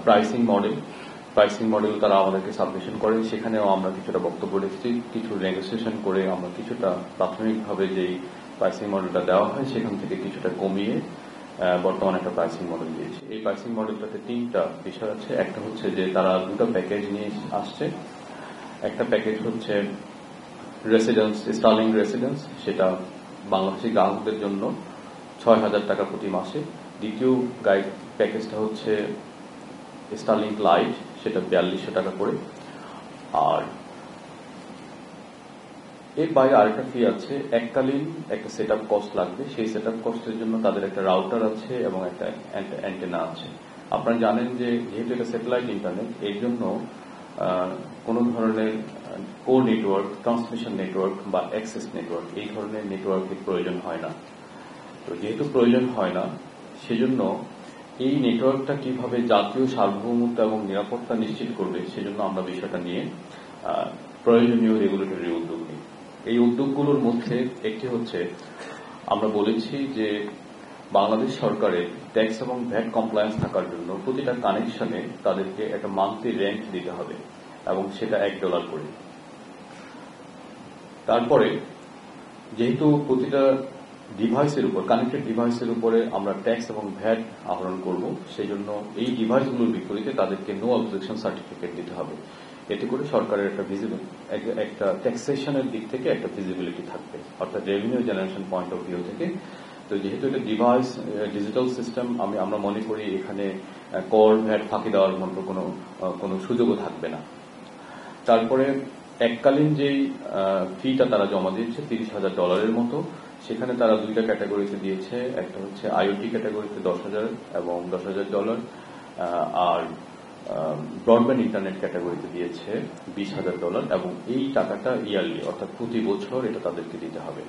Pricing model তারা আমাদেরকে submission করে, সেখানেও আমরা কিছুটা বক্তব্য রেখেছি, কিছু নেগোসিয়েশন করে আমরা কিছুটা প্রাথমিকভাবে যেই প্রাইসিং মডেলটা দেওয়া হয় সেখান থেকে কিছুটা কমিয়ে বর্তমানে একটা প্রাইসিং মডেল দিয়েছি। এই প্রাইসিং মডেলটাতে 3টা বিষয় আছে। একটা হচ্ছে যে তারা 2টা প্যাকেজ নিয়ে আসছে। একটা প্যাকেজ হচ্ছে রেসিডেন্স, স্টার্লিং রেসিডেন্স, সেটা বাংলাদেশি গ্রাহকদের জন্য 6,000 টাকা প্রতি মাসে। দ্বিতীয় প্যাকেজটা হচ্ছে স্টার্লিং লাইট, সেটা 4200 টাকা করে। আর এর বাইরে আরেকটা ফি আছে, এককালীন একটা সেট আপ কস্ট লাগবে। সেই সেট আপ কস্টের জন্য তাদের একটা রাউটার আছে এবং একটা অ্যান্টেনা আছে। আপনারা জানেন যে যেহেতু এটা স্যাটেলাইট ইন্টারনেট, এর জন্য কোন ধরনের কোর নেটওয়ার্ক, ট্রান্সমিশন নেটওয়ার্ক বা অ্যাক্সেস নেটওয়ার্ক, এই ধরনের নেটওয়ার্কের প্রয়োজন হয় না। তো যেহেতু প্রয়োজন হয় না, সেজন্য এই নেটওয়ার্কটা কিভাবে জাতীয় সার্বভৌমত্ব এবং নিরাপত্তা নিশ্চিত করবে, সেজন্য আমরা বিষয়টা নিয়ে প্রয়োজনীয় রেগুলেটরি উদ্যোগ নিই। এই উদ্যোগগুলোর মধ্যে একটি হচ্ছে, আমরা বলেছি যে বাংলাদেশ সরকারের ট্যাক্স এবং ভ্যাট কমপ্লায়েন্স থাকার জন্য প্রতিটা কানেকশনে তাদেরকে একটা মান্থলি রেন্ট দিতে হবে এবং সেটা $1 করে। তারপরে যেহেতু প্রতিটা ডিভাইসের উপর, কানেক্টেড ডিভাইসের উপরে আমরা ট্যাক্স এবং ভ্যাট আহরণ করব, সেই জন্য এই ডিভাইসগুলোর বিপরীতে তাদেরকে নো অবজেকশন সার্টিফিকেট দিতে হবে। এতে করে সরকারের একটা ট্যাক্সেশনের দিক থেকে একটা ভিজিবিলিটি থাকবে, অর্থাৎ revenue generation point of view থেকে। তো যেহেতু এটা ডিভাইস ডিজিটাল সিস্টেম, আমরা মনে করি এখানে কর ভ্যাট ফাঁকি দেওয়ার মতো কোনো সুযোগও থাকবে না। তারপরে এককালীন যেই ফিটা তারা জমা দিয়েছে $30,000 মতো, সেখানে তারা 2টা ক্যাটাগরিতে দিয়েছে। একটা হচ্ছে আইওটি ক্যাটাগরিতে 10,000 এবং $10,000, আর ব্রডব্যান্ড ইন্টারনেট ক্যাটাগরিতে দিয়েছে $20,000 এবং এই টাকাটা ইয়ারলি, অর্থাৎ প্রতি বছর এটা তাদেরকে দিতে হবে।